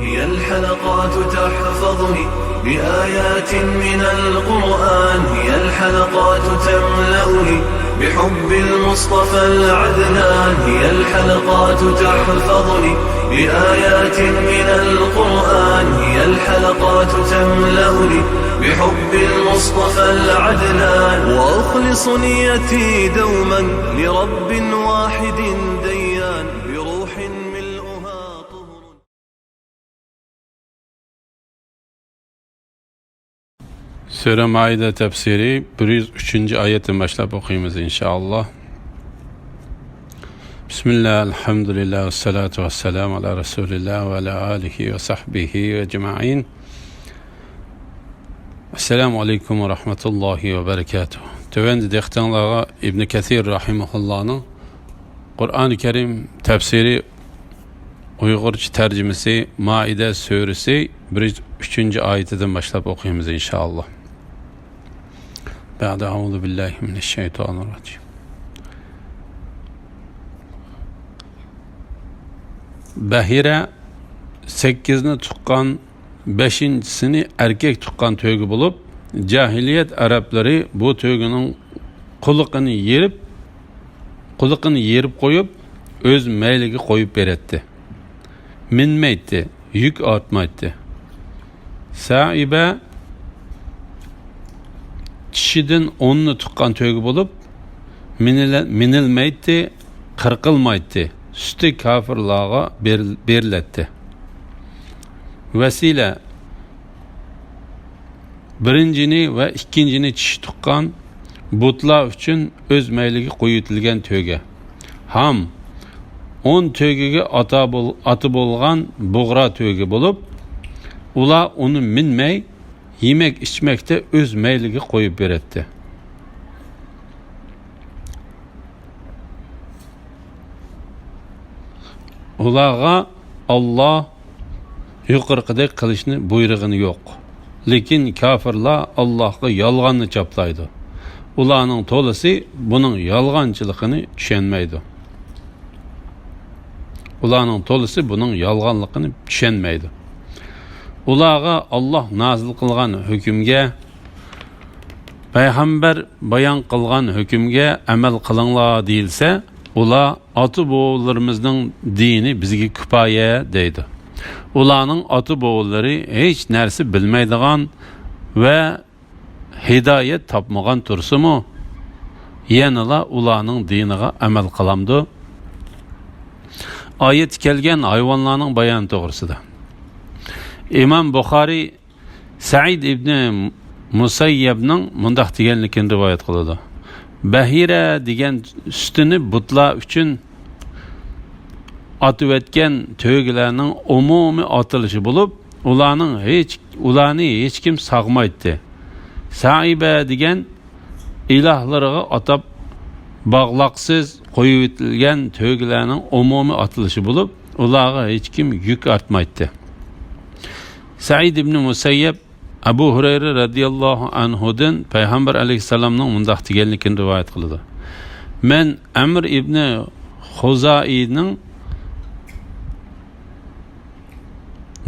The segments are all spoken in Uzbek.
هي الحلقات تحفظني بآيات من القرآن، هي الحلقات تملأني بحب المصطفى العدنان، هي الحلقات تحفظني بآيات من القرآن، هي الحلقات تملأني بحب المصطفى العدنان، وأخلص نيتي دوما لرب واحد ديان بروح ملؤها طهر. Sure Maide tefsiri 103. ayetten başlayıp okuyumuz inşallah. Bismillah, elhamdülillah, ve salatu ve selamu ala Resulillah ve ala alihi ve sahbihi ve cema'in. Esselamu aleyküm ve rahmetullahi ve berekatuhu. Tövendi dehtanlığa İbn Kathir rahimahullah'ın Kur'an-ı Kerim tefsiri Uygurca tercümesi Maide suresi 103. ayetinden başlayıp okuyumuz inşallah. Ba'de auzu billahi mineşşeytanirracim. Bahire 8'ini tuqqan 5'incisini erkek tuqqan tögü bulup cahiliyet Arapları bu tögünün kuluqını yerip koyup öz meyligi koyup beretti. Minmeydi, yük artmaydı. Saibe kişiden 10'unu tuqqan tögü bulup minilmeydi, kırkılmaydı. Sütü kafirlağa beriletti. Vesile birincini ve ikincini çiş tuqqan butlar üçün öz meyligi koyutilgen töge. Ham 10 tögege atı bolgan buğra töge bulup ula onu minmey yemek içmekte öz meyligi koyup beretti. Ulağa Allah yuqorqidek qilishni buyrug'ini yo'q. Lekin kafirlar Allohga yolg'onni chaplaydi. Ularning to'lisi buning yolg'onchiligini tushunmaydi. Ularga Allah nazil qilgan hukmga, payg'ambar bayon qilgan hukmga amal qilinglar deyilsa, ular ata bobolarimizning dini bizga kifoya deydi. Ularning ata bobolari hech narsa bilmaydigan ve hidayet tapmagan tursimu, yanıla ularning diniga amal qilamdi. Ayet kelgen hayvanlarning bayoni to'g'risida. İmam Buxoriy Said ibn Musayyabning mundaq deganligini rivoyat qiladi. Bahira degan sütini butlar üçün atıb etken tögülərinin umumi atılışı bulup ularni hech kim sağmaydı. Saibe degan ilahlarına atab bağlaqsız qo'yib etilgan tögülərinin umumi atılışı bulup ularga hech kim yük artmaydı. Said ibn Musayyab Abu Hurayra radiyallahu anhudan Peygamber aleyhisselamның mundaq deganligini rivoyat qiladi. Men Amr ibn Xuzai'nin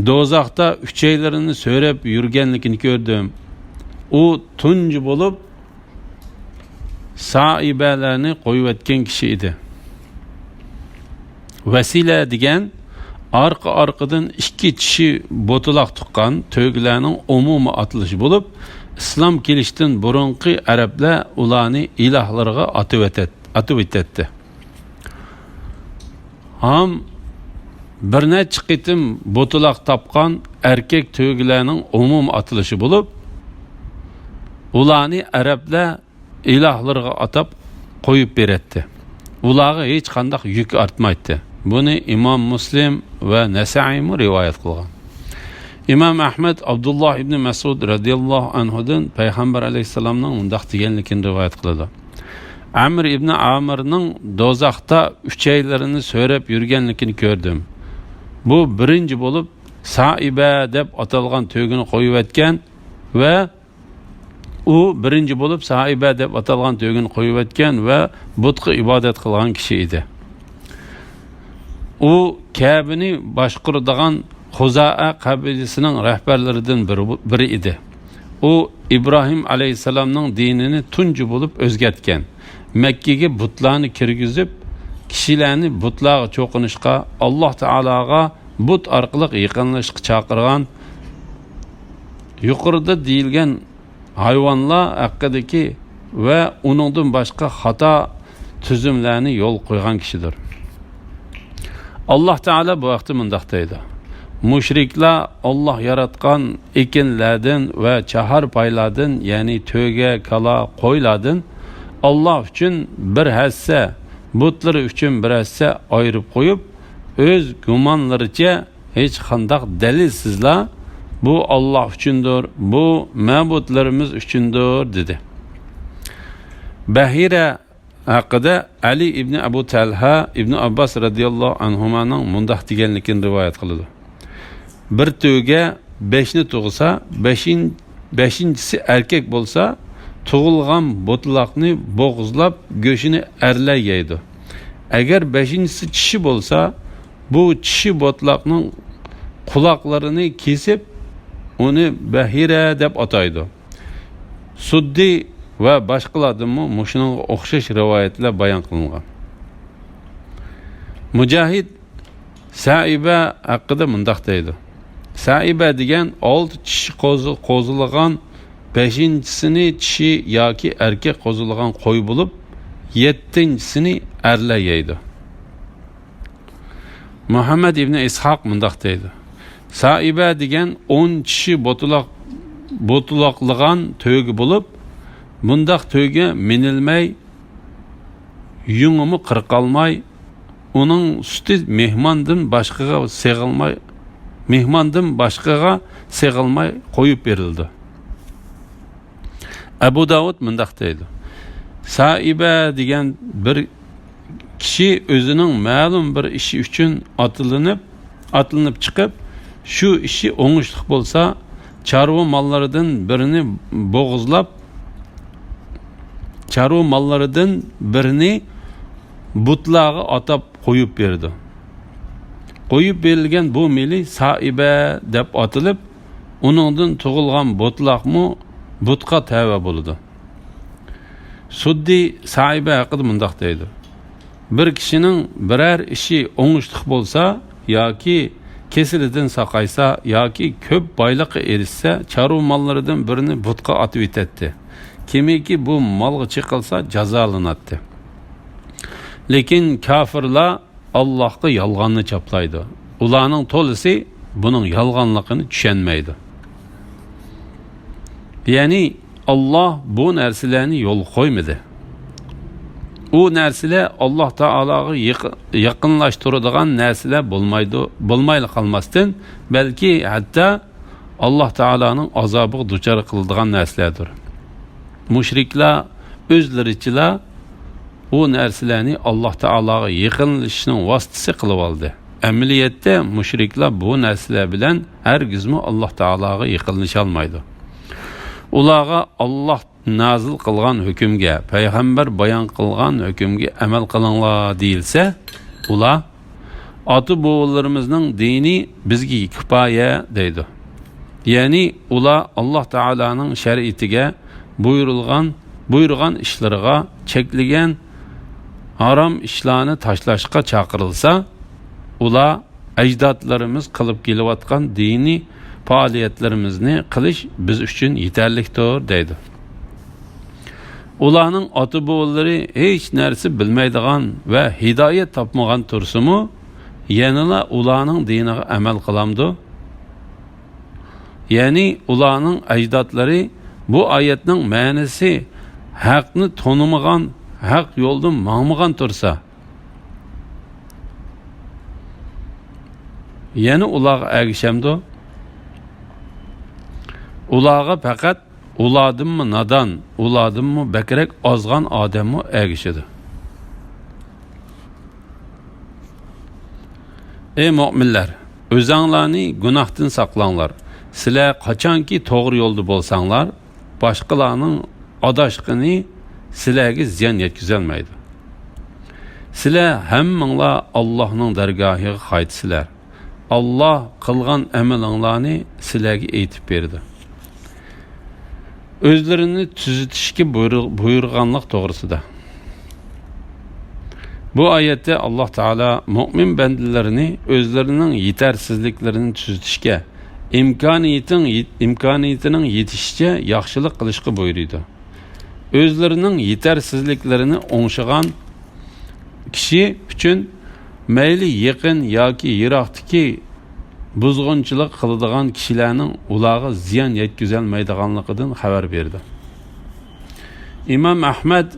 dozaqda üçeylerini söylep yürgenlikini gördüm. O tuncu bulup saibelerini koyup etken kişi idi. Vesile degen arkadan iki kişi botulak tuqqan tögülerinin umumi atılışı bulup İslam kelişten burunqi Araplar ularni ilahlarga atıp etti. Ham bir neçe qitim botulak tapqan erkek tögülerinin umum atılışı bulup ularni Araplar ilahlarga atap koyup beretti. Ularga hech qandaq yük artmaydı. Bunu İmam Müslim ve Nesai rivayet kılgan. İmam Ahmed Abdullah ibn Mesud radiyallahu anhudan Peygamber aleyhisselamның mundaq deganligini rivayet kıldı. Amr ibn Amir'nin dozaqda üçeylerini söylep yürgenlikini gördüm. Bu birinci bulup Saibe dep atalgan tögünü koyup etken ve u birinci bulup Saibe dep atalgan tögünü koyup etken ve butqa ibadet kılgan kişi idi. O Kabe'ni başquradigan Xuza'a qabiləsinin rəhbərlərindən biri idi. O İbrahim aleyhisselamның dinini tuncu bulup özgertken, Mekke'ye butlarını kirgizip, kişilerini butlağı çoğunuşqa, Allah Teala'ga but arqılıq yıqınlışqı çaqırgan, yuqorida deyilgen hayvanlar haqqidagi ve onundan başka hata tüzümlerini yol koygan kişidir. Allah Teala bu vaqti mundaqdaydi. Müşrikler Allah yaratgan ekinlerden ve çahar paylardan, yani töge, kala, qoylardan Allah üçün bir hisse, butları üçün bir hisse ayırıp koyup, öz gumanlarıca hiç qandaq delilsizler bu Allah üçündür, bu mabutlarımız üçündür dedi. Bahire haqqida Ali ibn Abu Talha ibn Abbas radiyallahu anhumanın mundaq deganligini rivoyat qiladi. Bir töge 5'ni tug'sa, 5'incisi erkek bo'lsa, tug'ilgan botlaqni bo'g'izlab go'shini erlar yeydi. Agar 5'incisi kishi bo'lsa, bu kishi botlaqning quloqlarini kesib, uni bahira deb ataydi. Suddi ve başqalardanmı muşunun o'xshash rivoyatlar bayon qilingan. Mujahid Saiba haqida mundaq deydi. Saiba degan 6 kishi qo'zilgan, 5'incisini kishi yoki erkek qo'zilgan qo'y bo'lib, 7'incisini erlar yeydi. Muhammad ibn İshaq mundaq deydi. Saiba degan 10 kishi botulaqlagan tögi bo'lib, bundaq töge minilmay, yungumu qırqalmay, onun sütü mehmandan başqaga seğilmay koyup verildi. Abu Davud mundaq deydi. Saiba degan bir kishi özünün ma'lum bir işi üçün atılınıp çıkıp, şu işi oңuşluq bolsa, çarva mallarından birini boğuzlap, çarva mallarından birini butlağı atab koyup verdi. Koyup verilgen bu mili Saiba deb atılıp, onundan tuğulgan butlaq mı butqa təvə buludu. Suddi Saiba haqida mundaq deydi. Bir kişinin birer işi oңuşluq bolsa, yoki kesilidan saqaysa, yoki köp baylıqqa erişse, çarva mallarından birini butqa atıp etetti. Kimiki bu malga çıkılsa cazalanatdı. Lekin kafirlar Allah'a yalganını çaplaydı. Ularning tolisi bunun yalganlıqını düşenmeydi. Yani Allah bu narsalarni yol koymadı. O narsalar Allah Teala'ga yaqinlashtiradigan narsalar bo'lmayli qalmasdan, balki hatta Allah Teala'nın azabı duchor qiladigan narsalardir. Müşrikler özleriçiler o narsalarni Allah Teala'ga yaqinlashishning vositasi qilib oldi. Amaliyotda müşrikler bu narsalar bilan hargizmi Allah Teala'ga yaqinlasha olmaydi. Ularga Allah nazil qilgan hukmga, payg'ambar bayon qilgan hukmga amal qilinglar deyilsa, ular ota bobolarimizning dini bizga kifoya deydi. Yani ular Allah Teala'nın şeriatiga buyurgan işlariga chekligan haram ishlarni tashlashga chaqirilsa, ular ajdodlarimiz qilib kelayotgan dini faoliyatlarimizni qilish biz uchun yetarlikdir deydi. Ularning ota bobolari hech narsa bilmaydigan va hidoyat topmagan tursimu, yanala ularning diniga amal qilamdi. Yani ularning ajdodlari bu ayetning ma'nosi haqni tanımagan, haq yo'ldan mangmagan tursa, yana ularga ergishamdi. Ularga faqat ulardınmı nadan, ulardınmı bekerek azgan adamı ergişidi. Ey müminler, özаңlarni günahdan saqlanglar. Sizlar qachonki to'g'ri yo'lda bo'lsanglar, boshqalarning adashqini sizlarga ziyon yetkazolmaydi. Sizlar hammanglar Allohning dargohiga qaytsizlar. Allah qilgan amalinglarni sizlarga aytib berdi. Özlerini tuzitishga buyurganlik to'g'risida. Bu ayette Allah Teala mümin bendilerini özlerinin yetersizliklerini tuzitishga, imkoniyatining yetishicha yaxshilik qilishga buyurdi. Özlerinin yetersizliklerini o'ngshigan kishi uchun mayli yaqin yoki yiroqdagi buzg'unchilik qiladigan kishilarning ularga ziyon yetkazolmaydiganligidan xabar berdi. İmam Ahmad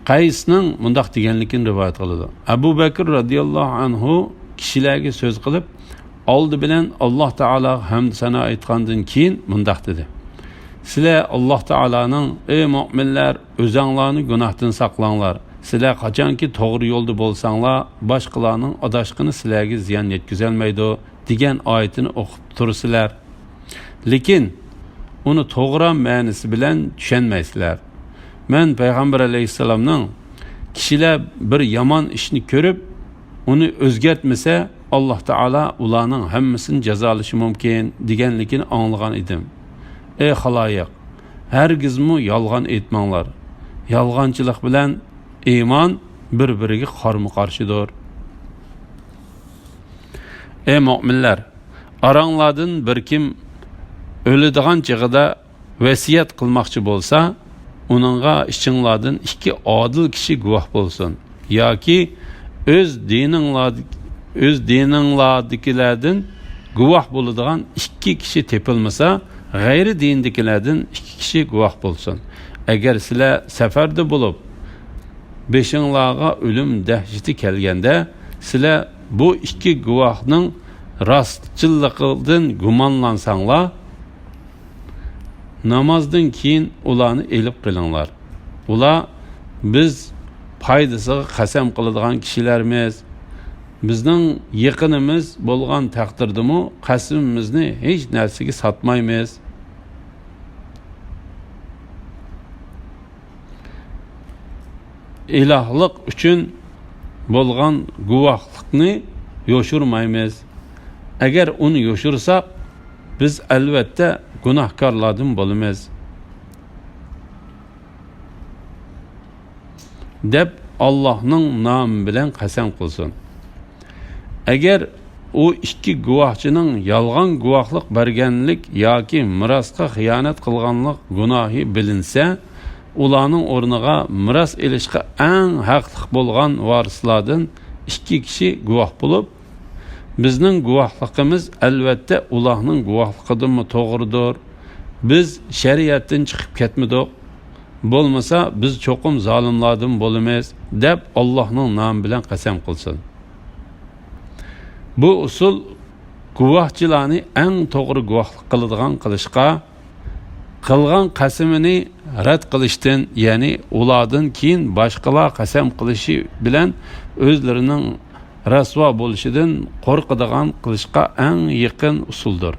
Qaysning mundaq deganligini rivoyat qiladi. Abu Bakr radhiyallohu anhu kishilarga so'z qilib, oldi bilan Alloh taolo hamd sano aytgandan keyin mundaq dedi. Sizlar Alloh taolaning ey mu'minlar, o'zinglarni gunohdan saqlanglar. Sizlar qachonki to'g'ri yo'lda bo'lsanglar, boshqalarning adashqini sizlarga ziyon yetkazolmaydi degan oyatini o'qib tursizlar. Lekin uni to'g'ri ma'nosi bilan tushunmaysizlar. Men Payg'ambar alayhissalomning kishilar bir yomon ishni ko'rib, uni o'zgartmasa, Alloh taolo ularning hammasini jazolashi mumkin deganligini anglagan edim. Ey xaloyiq, hargizmi yolg'on aytmanglar. Yolg'onchilik bilan iymon bir-biriga qarshi-qarshidir. Ey mu'minlar, aranglardan bir kim o'ladigan chig'ida vasiyat qilmoqchi bo'lsa, uningga ishinglardan ikki odil kishi guvoh bo'lsin. Yoki o'z dininglardagilardan guvoh bo'ladigan ikki kishi tepilmasa, g'ayri dindagilardan ikki kishi guvoh bo'lsin. Agar sizlar safarda bo'lib, beshinglarga o'lim dahshati kelganda, sizlar bu ikki guvohning rostchilligidan gumonlansanglar, namozdan keyin ularni elib qilinglar. Ular biz foydasiga qasam qiladigan kishilarimiz. Bizning yaqinimiz bo'lgan taqdirdami qasamimizni hech narsaga sotmaymiz. İlahlık üçün bo'lgan guvohlikni yoshirmaymiz. Agar uni yoshirsak, biz albatta gunohkorlardan bo'lamiz. deb Allohning nomi bilan qasam qilsin. Agar u ikki guvohchining yolg'on guvohlik berganlik yoki mirosga xiyonat qilganlik gunohi bilinsa, ularning o'rniga miros elishga eng haqli bo'lgan varislardan ikki kishi guvoh bo'lib, bizning guvohligimiz albatta ularning guvohligidan to'g'ridir. Biz shariatdan chiqib ketmadik. Bo'lmasa biz cho'qim zolimlardan bo'lamiz deb Allohning nomi bilan qasam qilsin. Bu usul guvohchilarni eng to'g'ri guvohlik qiladigan qilishga, qilgan qasamini rad qilishdan, ya'ni ulardan keyin boshqalar qasam qilishi bilan o'zlarining rasvo bo'lishidan qo'rqadigan qilishga eng yaqin usuldir.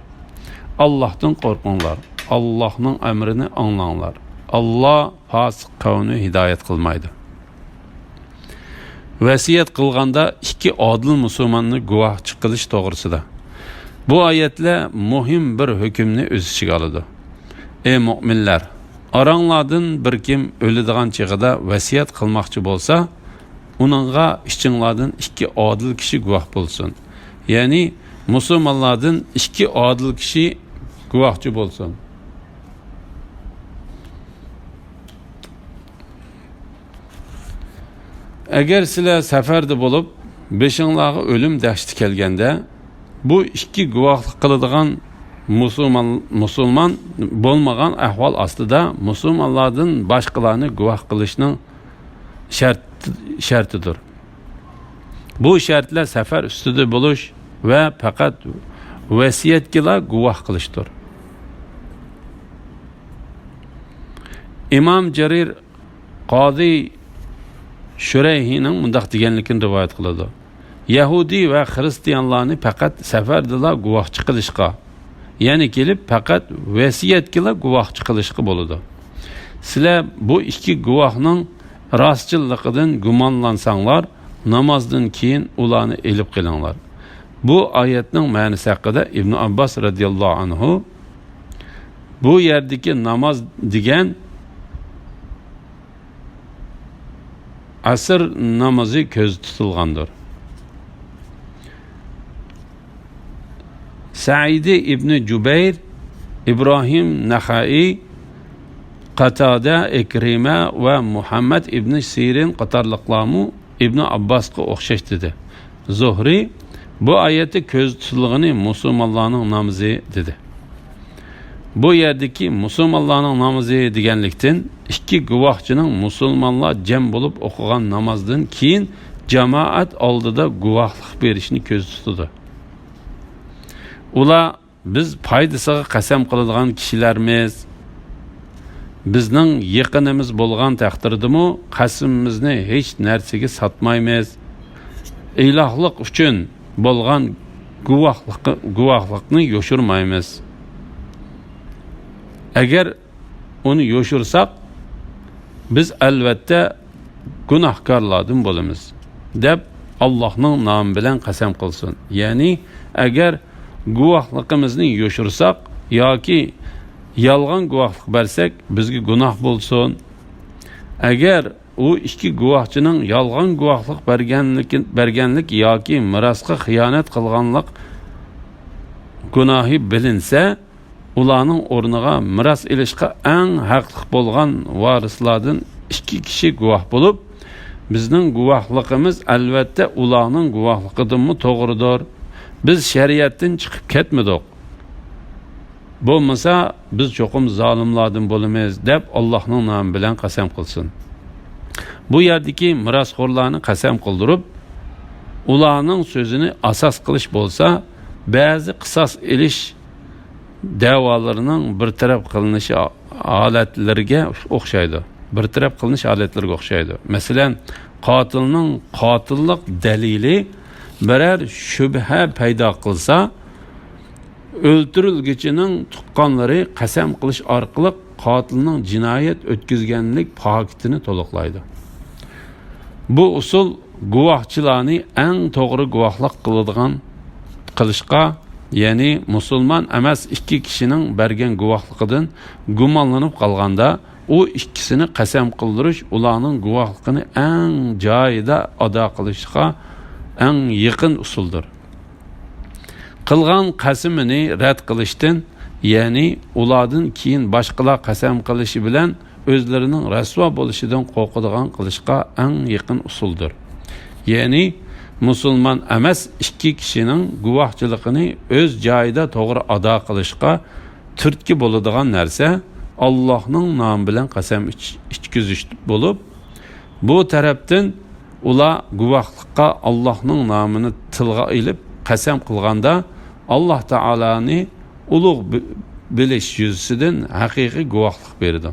Allohdan qo'rqinglar. Allohning amrini anglanglar. Allah fasık kavni hidayet kılmaydı. Vasiyet kılganda iki adil Müslümanını guvohchi qilish to'g'risida. Bu ayetler muhim bir hükümni öz içine alıdı. Ey mu'minlar, aranglardan bir kim o'ladigan chig'ida vasiyat qilmoqchi bo'lsa, uningga ishchinglardan ikki adil kishi guvoh bo'lsin. Ya'ni musulmonlardan ikki adil kishi guvohchi bo'lsin. Agar sizlar safarda bo'lib, beshinglarga o'lim dahshati kelganda, bu ikki guvohlik qiladigan musulmon bo'lmagan ahvol ostida musulmonlardan boshqalarni guvoh qilishning shartidir. Bu shartlar safar ustida bo'lish va faqat vasiyatchilar guvoh qilishdir. İmam Jarir Qodi Şurayhining mundaq deganligini rivoyat qiladi. Yahudi va xristianlarni faqat safardalar guvohchi qilishga, ya'ni kelib faqat vasiyatchilar guvohchi qilishga bo'ladi. Sizlar bu ikki guvohning rostchilligidan gumonlansanglar, namozdan keyin ularni elib qilinglar. Bu ayetning ma'nosi haqida İbn Abbas radhiyallohu anhu bu yerdagi namoz degan asr namozi ko'z tutilgandir. Saidi ibn Jubayr, İbrahim Naxai, Qatada, Ikrima ve Muhammed ibn Sirin qatorliqlarmu İbn Abbasga o'xshash dedi. Zuhri bu ayeti ko'z tutilgani musulmonlarning namozi dedi. Bu yerdagi musulmonlarning namozi deganlikdan ikki guvohchining musulmonlar jam bo'lib o'qigan namozdan keyin jamoat oldida guvohlik berishni ko'z tutdi. Ular biz foydasiga qasam qiladigan kishilarmiz. Bizning yaqinimiz bo'lgan taqdirdimi qasamimizni hech narsaga sotmaymiz. Ilohlik uchun bo'lgan guvohlikni yo'shirmaymiz. Agar uni yo'shirsak biz albatta gunohkorlardan bo'lamiz deb Allohning nomi bilan qasam qilsin. Ya'ni agar guvohligimizni yo'shirsak yoki yolg'on guvohlik bersak bizga gunoh bo'lsin. Agar u ikki guvohchining yolg'on guvohlik berganlik yoki mirosga xiyonat qilganlik gunohi bilinsa, ularning o'rniga miros ilishga eng haqli bo'lgan varislardan ikki kishi guvoh bo'lib, bizning guvohligimiz albatta ularning guvohligidanmi to'g'ridir. Biz shariatdan chiqib ketmadik. Bo'lmasa biz cho'qim zolimlardan bo'lamiz deb Allohning nomi bilan qasam qilsin. Bu yerdagi mirosxo'rlarni qasam qildirib, ularning so'zini asos qilish bo'lsa, ba'zi qisos ilish da'volarining bartaraf qilinishi holatlariga o'xshaydi. Bartaraf qilinish holatlariga o'xshaydi. Masalan, qotilning qotillik dalili biror shubha paydo qilsa, o'ltirilguchining tuqqanlari qasam qilish orqali qotilning jinoyat o'tkazganlik faktini to'liqlaydi. Bu usul guvohchilarni eng to'g'ri guvohlik qilishga, ya'ni musulmon emas ikki kishining bergan guvohligidan gumonlanib qolganda, u ikkisini qasam qildirish ularning guvohligini eng joyida ado qilishga eng yaqin usuldir. Qilgan qasamini rad qilishdan, ya'ni ulardan keyin boshqalar qasam qilishi bilan o'zlarining rasvo bo'lishidan qo'rqadigan qilishga eng yaqin usuldir. Ya'ni musulmon emas ikki kishining guvohchiligini o'z joyida to'g'ri ado qilishga turtki bo'ladigan narsa Allohning nomi bilan qasam ichkizish bo'lib, bu tarafdan ular guvohlikqa Allohning nomini tilga ilib qasam qilganda Alloh taolani ulug' bilish yuzasidan haqiqiy guvohlik berdi.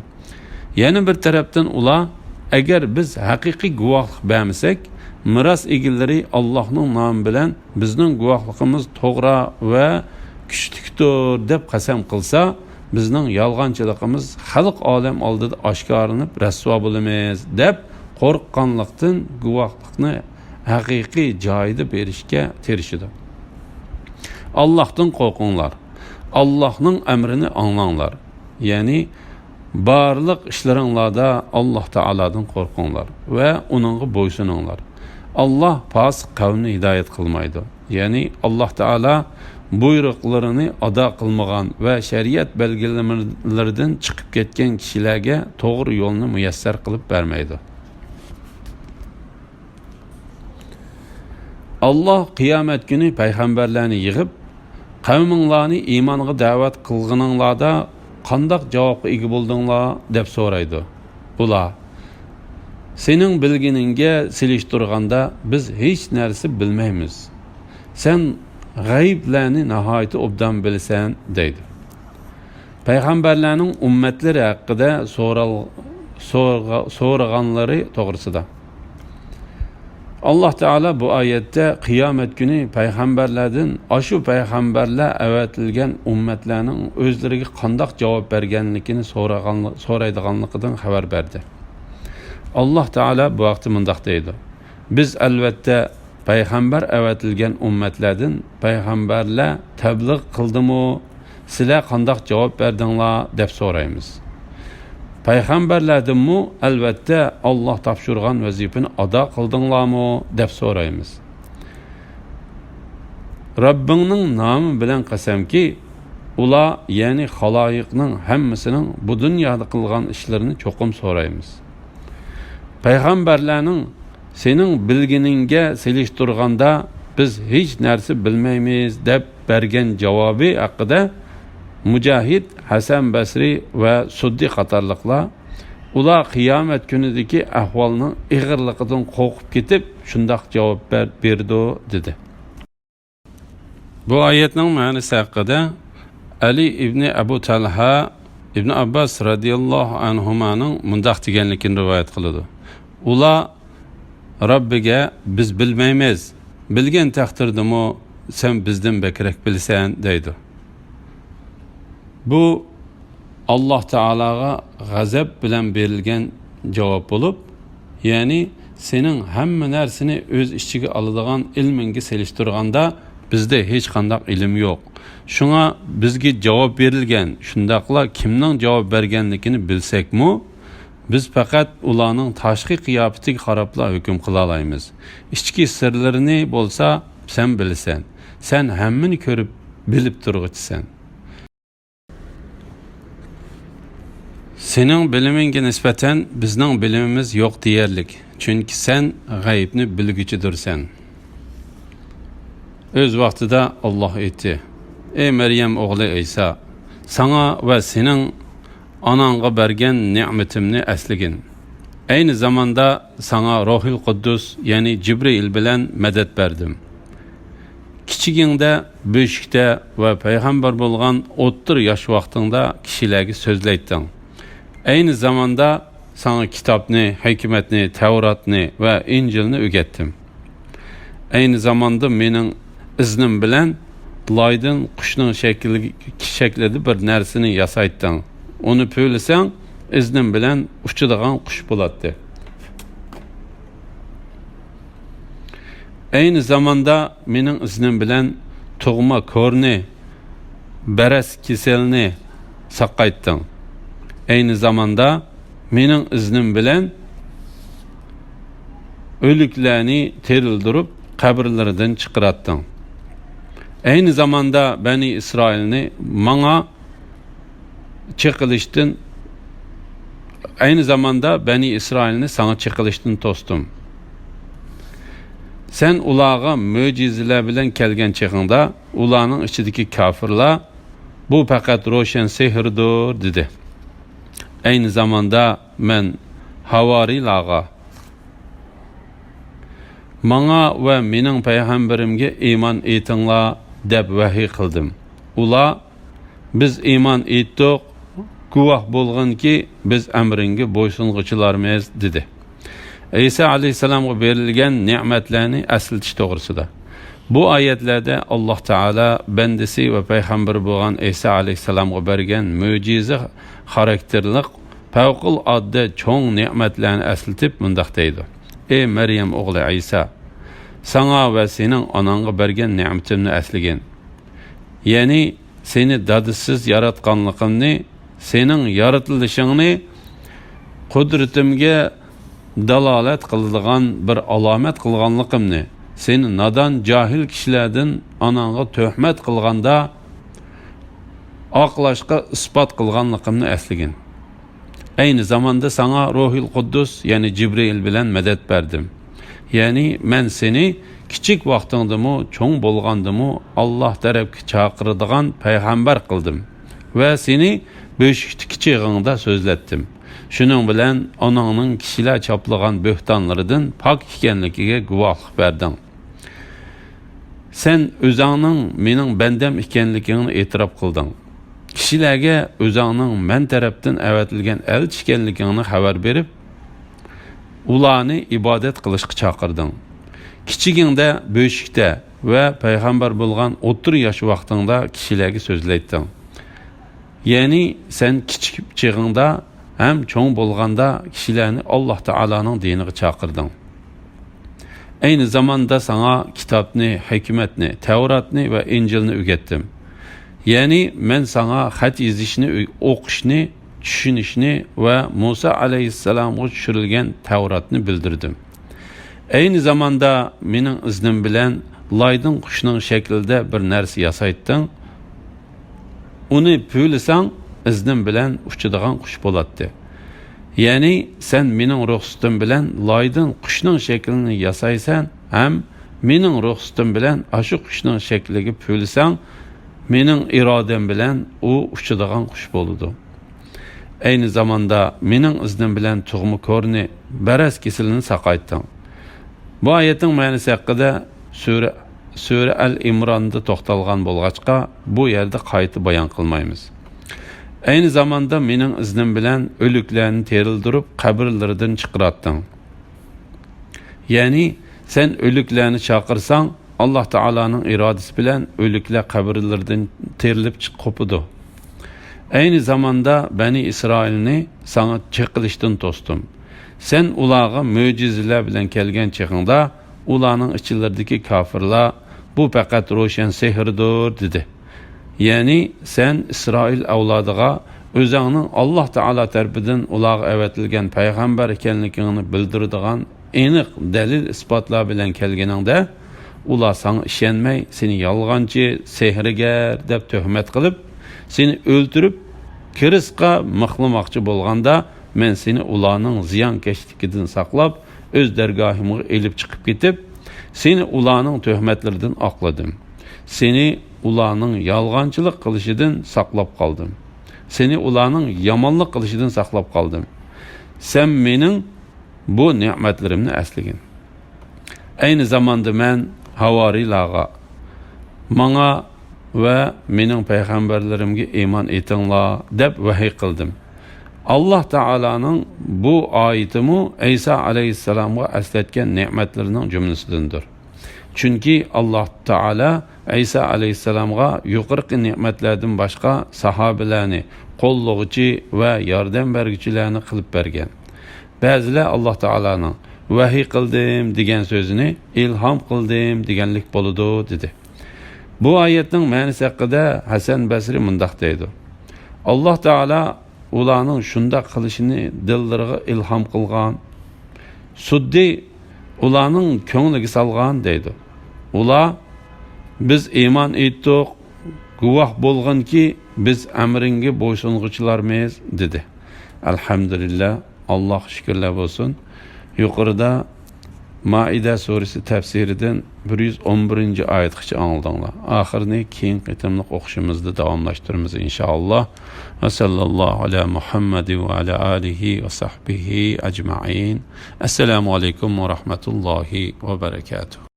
Yana bir tarafdan ular agar biz haqiqiy guvohlik bermasak, miros egalari Allohning nomi bilan bizning guvohligimiz to'g'ri va kuchlidir deb qasam qilsa, bizning yolg'onchiligimiz xalq olam oldida oshkorinib rasvo bo'lamiz deb qo'rqqanlikdan guvohlikni haqiqiy joyida berishga tirishdi. Allohdan qo'rqinglar. Allohning amrini anglanglar. Ya'ni barliq ishlaringlarda Alloh taoladan qo'rqinglar va uningga bo'ysuninglar. Alloh fosiq qavmni hidoyat qilmaydi. Ya'ni Alloh taola buyruqlarini ado qilmagan va shariat belgilamalaridan chiqib ketgan kishilarga to'g'ri yo'lni muyassar qilib bermaydi. Alloh qiyomat kuni payg'ambarlarni yig'ib, qavminglarni iymonga da'vat qilganinglarda qandoq javobga ega bo'ldinglar deb so'raydi. Ular sening bilginingga selishtirganda biz hech narsa bilmaymiz. Sen g'ayblarni nihoyatda obdan bilsan deydi. Payg'ambarlarning ummatlari haqida so'raganlari to'g'risida Alloh taolo bu oyatda qiyomat kuni payg'ambarlardan ashu payg'ambarlar avatilgan ummatlarning o'zlariga qandoq javob berganligini so'raydiganligidan xabar berdi. Alloh taolo bu vaqtda mundaq deydi: biz albatta payg'ambar avatilgan ummatlardan payg'ambarlar tabliğ qildimi, sizlar qanday javob berdinglar deb so'raymiz. Payg'ambarlardanmi albatta Alloh topshirgan vazifani ado qildinglarmi deb so'raymiz. Rabbingning nomi bilan qasamki, ular ya'ni xaloyiqning hammasining bu dunyoda qilgan ishlarini cho'qim so'raymiz. Payg'ambarlarning sening bilginingga selishtirganda biz hech narsa bilmaymiz deb bergan javobi haqida Mujahid, Hasan Basri va Suddi qatorliqlar ular qiyomat kunidagi ahvolning ig'irligidan qo'rqib ketib, shundoq javob berdi dedi. Bu oyatning ma'nosi haqida Ali ibn Abu Talha ibn Abbas radhiyallohu anhumaning mundaq deganligini rivoyat qiladi. Ular Rabbiga biz bilmaymiz, bilgan taqdirdami sen bizdan bekrak bilsan deydi. Bu Allah Taalaga g'azab bilan berilgan javob bo'lib, ya'ni sening hamma narsani o'z ichiga oladigan ilmingga selishtirganda bizda hech qanday ilm yo'q. Shunga bizga javob berilgan, shundaqla kimning javob berganligini bilsakmi, biz faqat ularning tashqi qiyofatiga qarabla hukm qila olamiz. Ichki sirlarini bo'lsa sen bilsan. Sen hammani ko'rib bilib turg'uchisan. Sening bilimingga nisbatan bizning bilimimiz yo'q deyarlik. Chunki sen g'aybni bilguchidirsan. Öz vaqtida Alloh aytdi: Ey Maryam o'g'li İsa, sana va sening onangga bergan ne'matimni asligin. Aynı zamanda sana Ruhul Quddus, ya'ni Jibril bilan madad berdim. Kichigingda, beshikda va payg'ambar bo'lgan 30 yosh vaqtingda kishilarga so'zlaytding. Aynı zamanda sana kitobni, hikmatni, Tavratni va Injilni o'rgatdim. Aynı zamanda mening iznim bilan loydan qushning shaklida bir narsani yasaytding. Onu pöylisang, iznim bilan uchadigan qush bo'ladi. Aynı zamanda mening iznim bilan tug'ma ko'rni, baras kasalni saqaytding. Aynı zamanda mening iznim bilan o'liklarni terildirib qabrlaridan chiqaratding. Aynı zamanda Bani İsrailni mana çekiliştin, aynı zamanda Bani İsrailni sana çekiliştin tostum. Sen ulağa möcizeler bilen kelgen çekinde, ulağının içindeki kafirler, bu fakat roşen sehirdir dedi. Aynı zamanda men havarilağa, mana ve mening peygamberimge iman etinglar deb vahiy qildim. Ular biz iman etdik, guvoh bo'lgan ki biz amringa bo'ysunguchilarmiz dedi. İsa alayhissalomga berilgan ne'matlarni aslitish to'g'risida. Bu oyatlarda Alloh taolo bandasi va payg'ambar bo'lgan İsa alayhissalomga bergan mo'jiza xarakterlik favqulodda cho'ng ne'matlarni aslitib mundaq deydi: Ey Maryam o'g'li İsa, sana va sening onangga bergan ne'matimni asligin. Ya'ni seni dadisiz yaratganligimni, sening yaratilishingni qudratimga dalolat qiladigan bir alomat qilganligimni, seni nadan jahil kishilardan onangga tuhmat qilganda oqlashga isbot qilganligimni asligin. Aynı zamanda sana Ruhul Quddus, ya'ni Jibril bilan madad berdim. Ya'ni men seni kichik vaqtingdimi, cho'ng bo'lgandimi Alloh tarafga chaqiradigan payg'ambar qildim va seni beshikdagi chig'ingda so'zlatdim. Shuning bilan onangning kishilar choplagan bo'htonlaridan pok ekanligiga guvohlik berding. Sen o'zingning mening bandam ekanligingni e'tirof qilding. Kishilarga o'zingning men tarafdan avatilgan elchi ekanligingni xabar berib, ularni ibodat qilishga chaqirding. Kichigingda beshikda va payg'ambar bo'lgan 30 yosh vaqtingda kishilarga so'zlaytding. Ya'ni sen kichik chig'ingda ham cho'ng bo'lganda kishilarni Alloh taolaning diniga chaqirding. Aynı zamanda sana kitapni, hikmetni, Tevratni ve İncilni öğrettim. Yani men sana xat yazishni, o'qishni, tushunishni ve Musa aleyhisselamga tushirilgan Tevratni bildirdim. Aynı zamanda mening iznim bilan laydın qushning shaklida bir narsa yasaytding. Uni puylasang iznim bilan uchadigan qush bo'ladi. Yani sen mening ruxsatim bilan laydın qushning shaklini yasaysan, ham mening ruxsatim bilan ashu qushning shakliga puylasang, mening irodam bilan u uchadigan qush bo'ladi. Aynı zamanda mening iznim bilan tug'ma ko'rni, baras kesilini saqaytding. Bu ayetin ma'nosi haqida Sura Al-Imronda to'xtalgan bo'lg'achqa, bu yerda qayta bayon qilmaymiz. Aynı zamanda mening iznim bilan o'liklarni terildirib, qabrlaridan chiqaratding. Yani sen o'liklarni chaqirsang, Allah Teala'nın iradesi bilan o'liklar qabrlaridan terilib chiqibdi. Aynı zamanda Bani İsrailni sana chiqilishdan to'sdim. Sen ularga mo'jizalar bilan kelgan chaqingda, ularning ichilaridagi kafirlar bu faqat ro'shan sehrdir dedi. Yani sen İsrail avlodiga o'zingning Allah Teala tarafidan ularga avatilgan payg'ambar ekanligini bildiradigan aniq dalil isbotlar bilan kelganingda, ular sana ishonmay, seni yolg'onchi, sehrgar deb tuhmat qilib, seni o'ldirib, kirisqa mixlamoqchi bo'lganda, men seni ularning ziyonkashligidan saqlab, o'z dargohimga elib chiqib ketib, seni ularning tuhmatlaridan oqladim. Seni ularning yolg'onchilik qilishidan saqlab qoldim. Seni ularning yomonlik qilishidan saqlab qoldim. Sen mening bu ne'matlarimni aslagin. Aynı zamanda men havarilarga, manga ve mening payg'ambarlarimga iymon etinglar deb vahiy qildim. Allah Teala'nın bu ayetimi İsa aleyhisselam'a esletken ne'matlarının cümlesidendir. Çünkü Allah Teala İsa aleyhisselam'a yuqorqi ne'matlardan başqa sahabelarni, qo'llovchi ve yardım bergichilarni qilib bergan. Ba'zilar Allah Teala'nın vahiy qildim degan so'zini ilhom qildim deganlik bo'ladi dedi. Bu ayetning ma'nosi haqida Hasan Basri mundaq deydi. Allah Teala ularning shunda qilishini dillariga ilhom qilgan, Suddi ularning ko'ngliga solgan deydi. Ular biz iymon etdik, guvoh bo'lganki biz amringa bo'ysunguchilarmiz dedi. Alhamdulillah, Allah şükürler olsun. Yuqorida Maide suresi tefsirinden 111. ayetgacha anladыңlar. Ahirni keyin qitimliq o'qishimizda davomlashtiramiz inshaalloh. Va sallallohu ala Muhammad va ala alihi va sahbihi ajma'in. Assalomu alaykum va rahmatullohi va barakatuh.